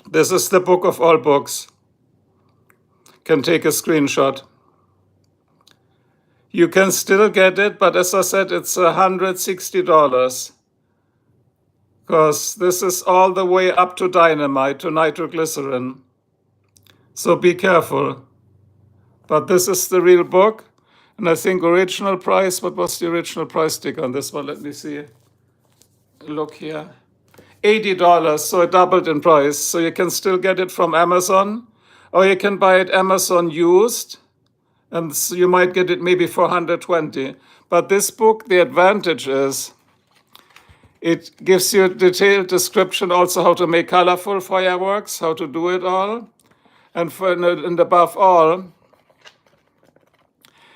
This is the book of all books. Can take a screenshot. You can still get it, but as I said, it's $160. Because this is all the way up to dynamite, to nitroglycerin. So be careful. But this is the real book. And I think original price, what was the original price stick on this one? Let me see. Look here. $80, so it doubled in price. So you can still get it from Amazon, or you can buy it Amazon used. And so you might get it maybe for $120. But this book, the advantage is it gives you a detailed description also how to make colorful fireworks, how to do it all. And above all,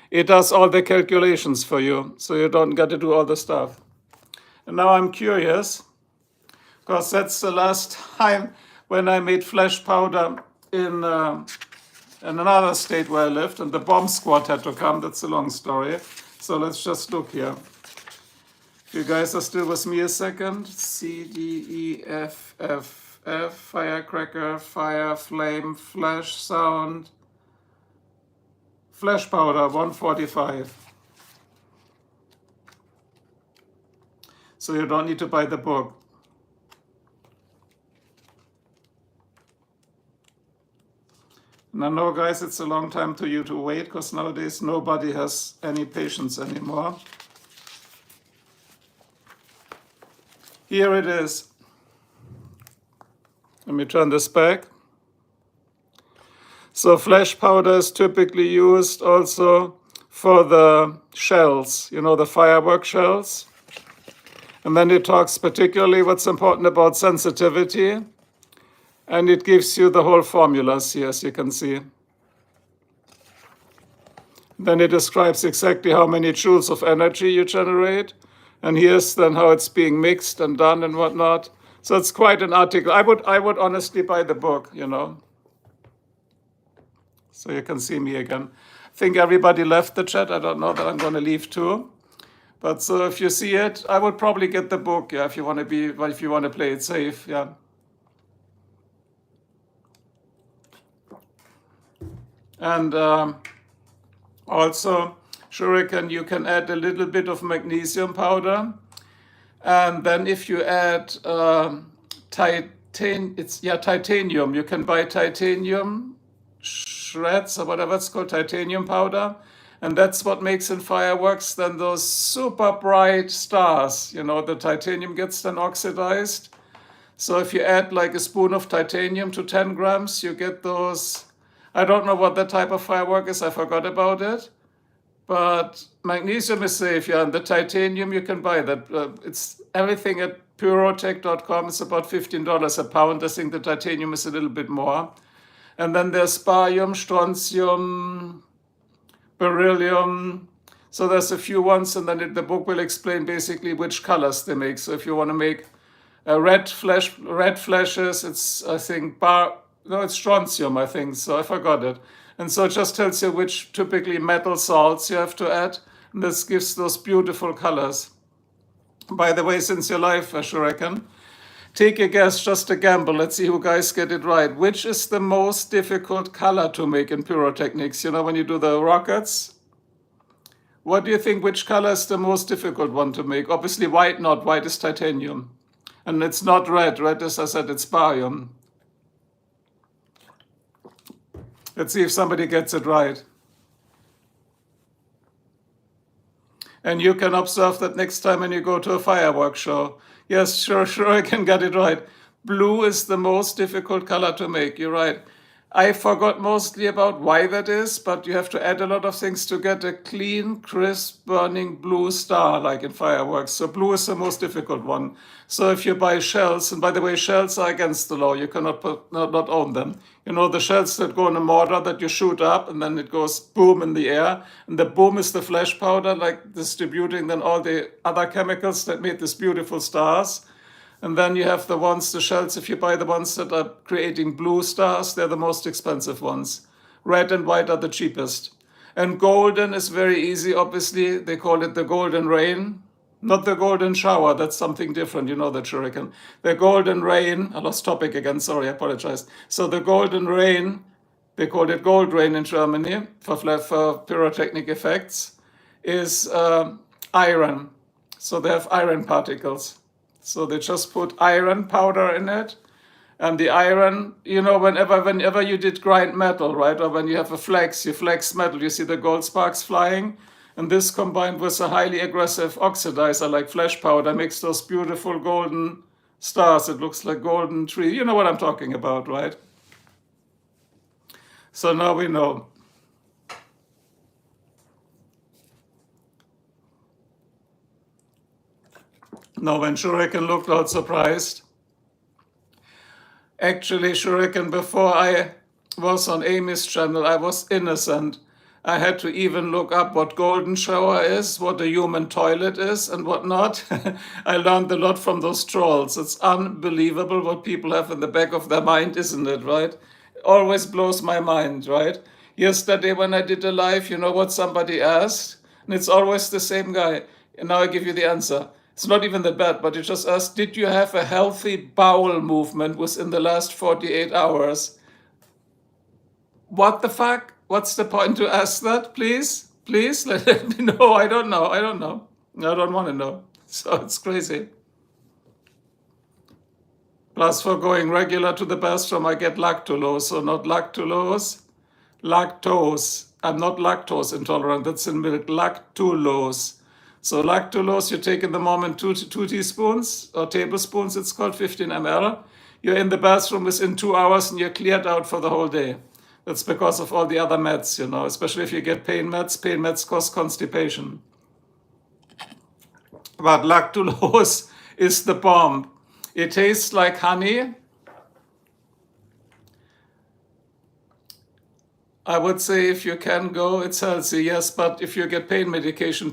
it does all the calculations for you, so you don't get to do all the stuff. And now I'm curious, because that's the last time when I made flash powder in another state where I lived, and the bomb squad had to come. That's a long story. So let's just look here. If you guys are still with me a second. C, D, E, F, F, F, firecracker, fire, flame, flash, sound, flash powder, 145. So you don't need to buy the book. And I know, guys, it's a long time to you to wait, because nowadays nobody has any patience anymore. Here it is. Let me turn this back. So flash powder is typically used also for the shells, you know, the firework shells. And then it talks particularly what's important about sensitivity. And it gives you the whole formulas here, as you can see. Then it describes exactly how many joules of energy you generate. And here's then how it's being mixed and done and whatnot. So it's quite an article. I would honestly buy the book, you know. So you can see me again. I think everybody left the chat. I don't know that I'm going to leave too. But so if you see it, I would probably get the book, yeah, if you want to play it safe, yeah. And also, Shuriken, you can add a little bit of magnesium powder. And then if you add titanium, you can buy titanium shreds or whatever it's called, titanium powder. And that's what makes in fireworks then those super bright stars. You know, the titanium gets then oxidized. So if you add like a spoon of titanium to 10 grams, you get those. I don't know what the type of firework is, I forgot about it. But magnesium is safe, yeah, and the titanium, you can buy that. It's everything at purotech.com. It's about $15 a pound. I think the titanium is a little bit more. And then there's barium, strontium, beryllium. So there's a few ones, and then the book will explain basically which colors they make. So if you want to make red flashes, it's, I think, it's strontium, I think, so I forgot it. And so it just tells you which typically metal salts you have to add, and this gives those beautiful colors. By the way, since you're live, Shuriken, take a guess, just a gamble. Let's see who guys get it right. Which is the most difficult color to make in pyrotechnics? You know, when you do the rockets, what do you think, which color is the most difficult one to make? Obviously white not, white is titanium. And it's not red, red, as I said, it's barium. Let's see if somebody gets it right. And you can observe that next time when you go to a fireworks show. Yes, sure, I can get it right. Blue is the most difficult color to make, you're right. I forgot mostly about why that is, but you have to add a lot of things to get a clean, crisp, burning blue star, like in fireworks. So blue is the most difficult one. So if you buy shells, and by the way, shells are against the law. You cannot not own them. You know, the shells that go in a mortar that you shoot up, and then it goes boom in the air. And the boom is the flash powder, like distributing then all the other chemicals that made these beautiful stars. And then you have the ones, the shells, if you buy the ones that are creating blue stars, they're the most expensive ones. Red and white are the cheapest. And golden is very easy, obviously. They call it the golden rain. Not the golden shower, that's something different, you know that, Shuriken. The golden rain, I lost topic again, sorry, I apologize. So the golden rain, they call it gold rain in Germany for pyrotechnic effects, is iron. So they have iron particles. So they just put iron powder in it. And the iron, you know, whenever you did grind metal, right? Or when you have a flex, you flex metal, you see the gold sparks flying. And this combined with a highly aggressive oxidizer like flash powder makes those beautiful golden stars. It looks like golden tree. You know what I'm talking about, right? So now we know. Now, when Shuriken looked all surprised, actually, Shuriken, before I was on Amy's channel, I was innocent. I had to even look up what golden shower is, what a human toilet is, and what not. I learned a lot from those trolls. It's unbelievable what people have in the back of their mind, isn't it, right? always blows my mind, right? Yesterday when I did a live, you know what somebody asked? And it's always the same guy. And now I give you the answer. It's not even that bad, but he just asked, did you have a healthy bowel movement within the last 48 hours? What the fuck? What's the point to ask that? Please? Please let me know. I don't know. I don't know. I don't want to know. So it's crazy. Plus, for going regular to the bathroom, I get lactulose. So not lactulose, lactose. I'm not lactose intolerant. That's in milk. Lactulose. So lactulose, you take in the moment two teaspoons or tablespoons. It's called 15 ml. You're in the bathroom within 2 hours and you're cleared out for the whole day. That's because of all the other meds, you know, especially if you get pain meds. Pain meds cause constipation. But lactulose is the bomb. It tastes like honey. I would say if you can go, it's healthy, yes, but if you get pain medication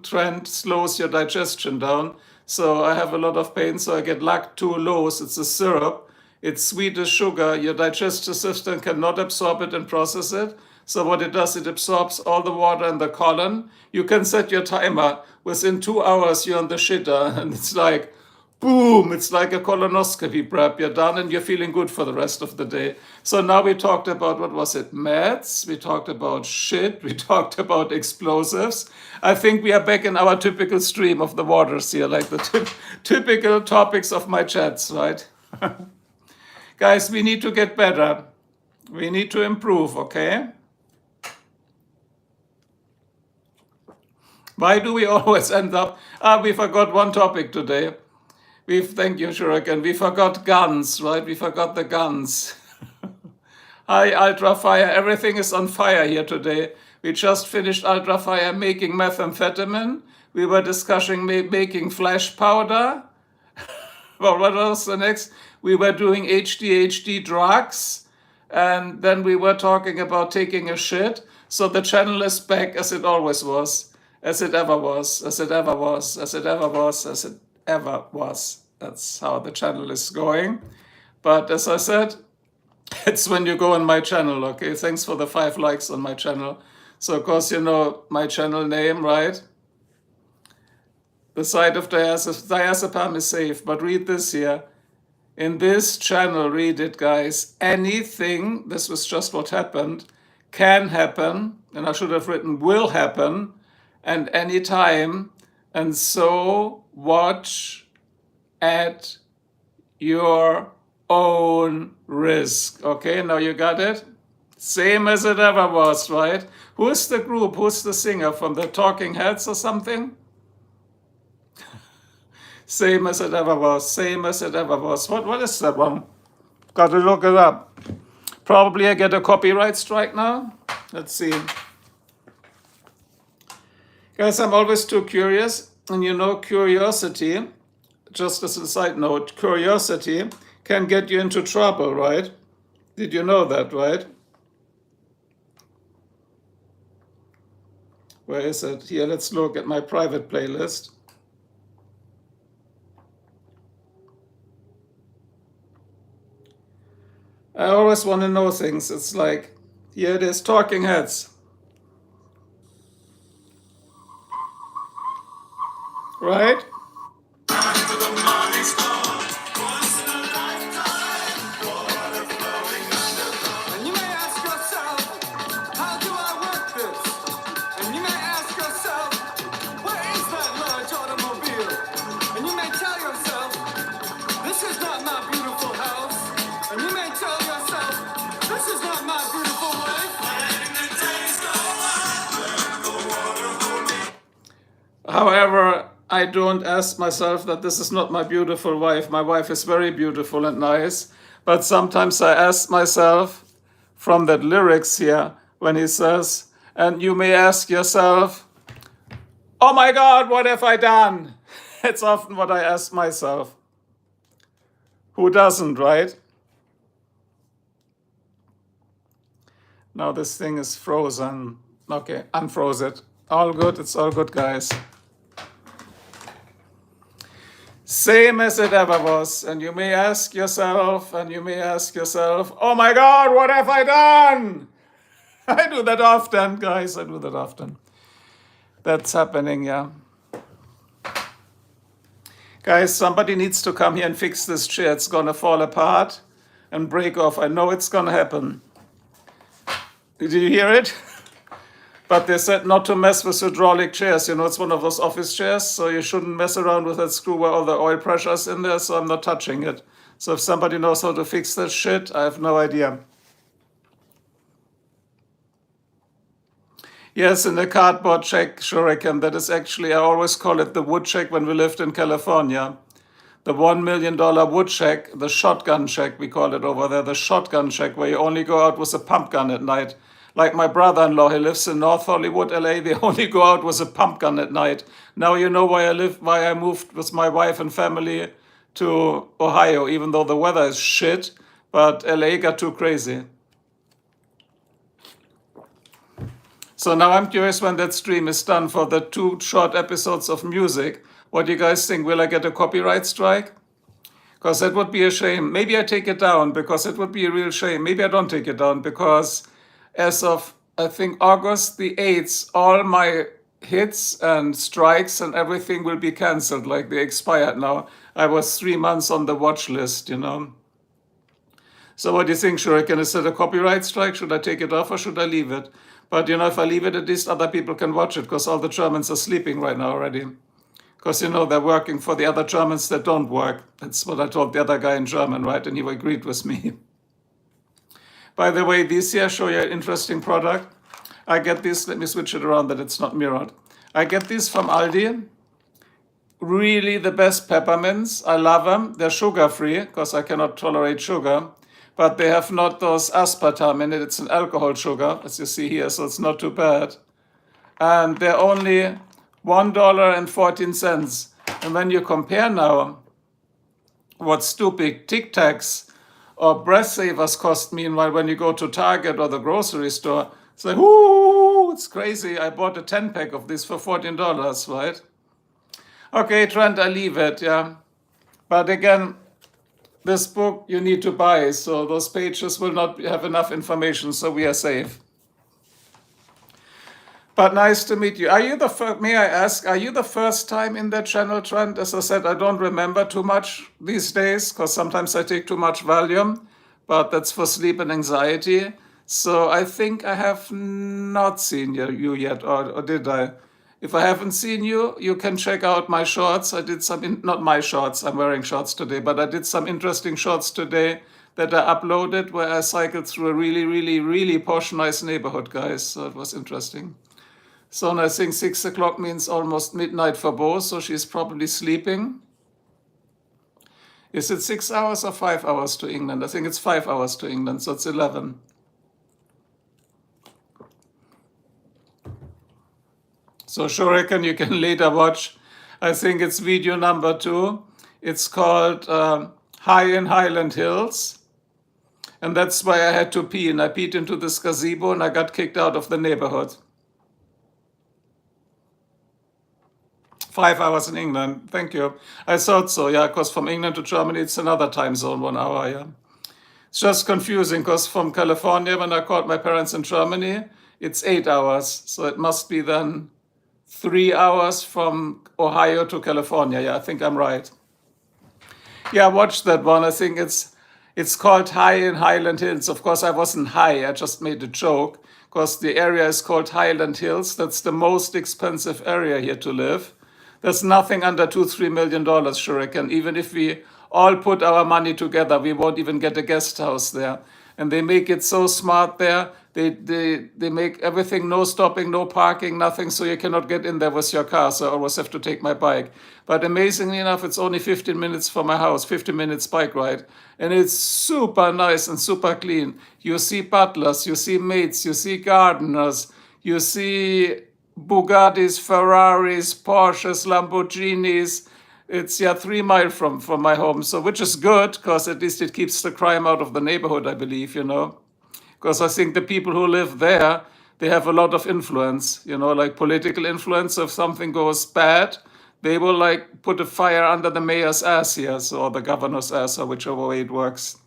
trend slows your digestion down. So I have a lot of pain, so I get lactulose. It's a syrup. It's sweet as sugar. Your digestive system cannot absorb it and process it. So what it does, it absorbs all the water in the colon. You can set your timer. Within 2 hours, you're on the shitter, and it's like, boom, it's like a colonoscopy prep. You're done and you're feeling good for the rest of the day. So now we talked about, what was it, meds, we talked about shit, we talked about explosives. I think we are back in our typical stream of the waters here, like the typical topics of my chats, right? Guys, we need to get better. We need to improve, okay? Why do we always end up, we forgot one topic today. Thank you, Shuriken. We forgot guns, right? We forgot the guns. Hi, Ultra Fire. Everything is on fire here today. We just finished Ultra Fire making methamphetamine. We were discussing making flash powder. Well, what was the next? We were doing HDHD drugs. And then we were talking about taking a shit. So the channel is back as it always was, as it ever was, as it ever was, as it ever was, as it ever was. That's how the channel is going. But as I said, it's when you go on my channel, okay? Thanks for the 5 likes on my channel. So of course you know my channel name, right? The site of diazepam is safe, but read this here. In this channel, read it, guys. Anything, this was just what happened, can happen, and I should have written will happen, and anytime, and so watch at your own risk. Okay, now you got it? Same as it ever was, right? Who's the group? Who's the singer from the Talking Heads or something? Same as it ever was. Same as it ever was. What is that one? Got to look it up. Probably I get a copyright strike now. Let's see. Guys, I'm always too curious. And you know, curiosity, just as a side note, curiosity can get you into trouble, right? Did you know that, right? Where is it? Here, let's look at my private playlist. I always want to know things. It's like, here it is, Talking Heads. Right? And you may ask yourself, how do I work this? And you may ask yourself, where is that large automobile? And you may tell yourself, this is not my beautiful house. And you may tell yourself, this is not my beautiful wife. However, I don't ask myself that this is not my beautiful wife. My wife is very beautiful and nice. But sometimes I ask myself from that lyrics here when he says, and you may ask yourself, oh my God, what have I done? It's often what I ask myself. Who doesn't, right? Now this thing is frozen. Okay, unfroze it. All good, it's all good, guys. same as it ever was. And you may ask yourself, oh my God, what have I done? I do that often, guys. I do that often. That's happening, yeah. Guys, somebody needs to come here and fix this chair. It's going to fall apart and break off. I know it's going to happen. Did you hear it? But they said not to mess with hydraulic chairs. You know, it's one of those office chairs, so you shouldn't mess around with that screw where all the oil pressure's in there, so I'm not touching it. So if somebody knows how to fix that shit, I have no idea. Yes, in the cardboard check, Shuriken, that is actually, I always call it the wood check when we lived in California. The $1 million wood check, the shotgun check, we call it over there, the shotgun check, where you only go out with a pump gun at night. Like my brother-in-law, he lives in North Hollywood, LA, they only go out with a pump gun at night. Now you know why I moved with my wife and family to Ohio, even though the weather is shit, but LA got too crazy. So now I'm curious when that stream is done for the 2 short episodes of music. What do you guys think? Will I get a copyright strike? Because that would be a shame. Maybe I take it down because it would be a real shame. Maybe I don't take it down because as of, I think, August the 8th, all my hits and strikes and everything will be canceled, like they expired now. I was 3 months on the watch list, you know. So what do you think, Shuriken? Is it a copyright strike? Should I take it off or should I leave it? But, you know, if I leave it, at least other people can watch it because all the Germans are sleeping right now already. Because, you know, they're working for the other Germans that don't work. That's what I told the other guy in German, right? And he agreed with me. By the way, this here show you an interesting product. I get this, let me switch it around that it's not mirrored. I get these from Aldi. Really the best peppermints. I love them. They're sugar-free because I cannot tolerate sugar. But they have not those aspartame in it. It's an alcohol sugar, as you see here, so it's not too bad. And they're only $1.14. And when you compare now what stupid Tic Tacs or breath savers cost, meanwhile, when you go to Target or the grocery store, it's like, ooh, it's crazy. I bought a 10-pack of this for $14, right? Okay, Trent, I leave it, yeah. But again, this book you need to buy, so those pages will not have enough information, so we are safe. But nice to meet you. Are you the first, may I ask, are you the first time in that channel, Trent? As I said, I don't remember too much these days, because sometimes I take too much Valium, but that's for sleep and anxiety. So I think I have not seen you yet, or did I? If I haven't seen you, you can check out my shorts. I did some, not my shorts, I'm wearing shorts today, but I did some interesting shorts today that I uploaded where I cycled through a really, really, really posh, nice neighborhood, guys. So it was interesting. So and I think 6 o'clock means almost midnight for Bo, so she's probably sleeping. Is it 6 hours or 5 hours to England? I think it's 5 hours to England, so it's 11. So Shuriken, you can later watch. I think it's video number 2. It's called High in Highland Hills. And that's why I had to pee. And I peed into this gazebo and I got kicked out of the neighborhood. 5 hours in England. Thank you. I thought so, yeah, because from England to Germany, it's another time zone, 1 hour, yeah. It's just confusing because from California, when I called my parents in Germany, it's 8 hours. So it must be then 3 hours from Ohio to California. Yeah, I think I'm right. Yeah, watch that one. I think it's called High in Highland Hills. Of course, I wasn't high. I just made a joke because the area is called Highland Hills. That's the most expensive area here to live. There's nothing under $2-3 million, Shuriken. Even if we all put our money together, we won't even get a guest house there. And they make it so smart there. They make everything no stopping, no parking, nothing, so you cannot get in there with your car. So I always have to take my bike. But amazingly enough, it's only 15 minutes from my house, 15 minutes bike ride. And it's super nice and super clean. You see butlers, you see maids, you see gardeners, you see Bugattis, Ferraris, Porsches, Lamborghinis. It's 3 miles from my home, so which is good because at least it keeps the crime out of the neighborhood, I believe, you know. Because I think the people who live there, they have a lot of influence, you know, like political influence. If something goes bad, They will like put a fire under the mayor's ass here, so, or the governor's ass, or whichever way it works.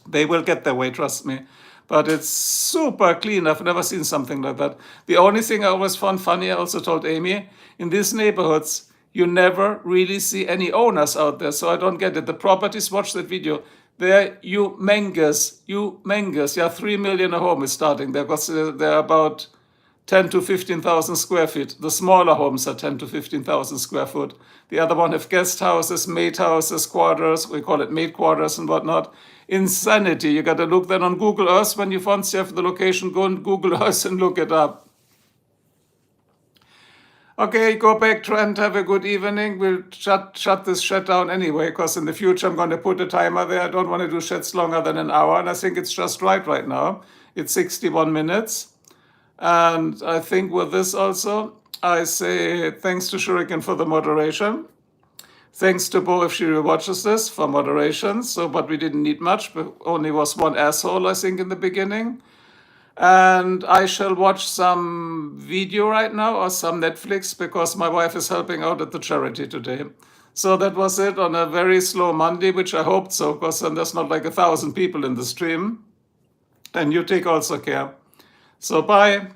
They will get their way, trust me. But it's super clean. I've never seen something like that. The only thing I always found funny, I also told Amy, in these neighborhoods, you never really see any owners out there. So I don't get it. The properties, watch that video. They're humongous. Yeah, 3 million a home is starting there because they're about 10 to 15,000 square feet. The smaller homes are 10 to 15,000 square foot. The other one have guest houses, maid houses, quarters. We call it maid quarters and whatnot. Insanity. You got to look then on Google Earth when you once you have the location. Go on Google Earth and look it up. Okay, go back, Trent. Have a good evening. We'll shut this shit down anyway, because in the future I'm going to put a timer there. I don't want to do shits longer than an hour, and I think it's just right now. It's 61 minutes. And I think with this also, I say thanks to Shuriken for the moderation. Thanks to Bo if she watches this for moderation. So, but we didn't need much, but only was one asshole, I think, in the beginning. And I shall watch some video right now or some Netflix because my wife is helping out at the charity today. So that was it on a very slow Monday, which I hoped so, because then there's not like 1,000 people in the stream. And you take also care. So bye.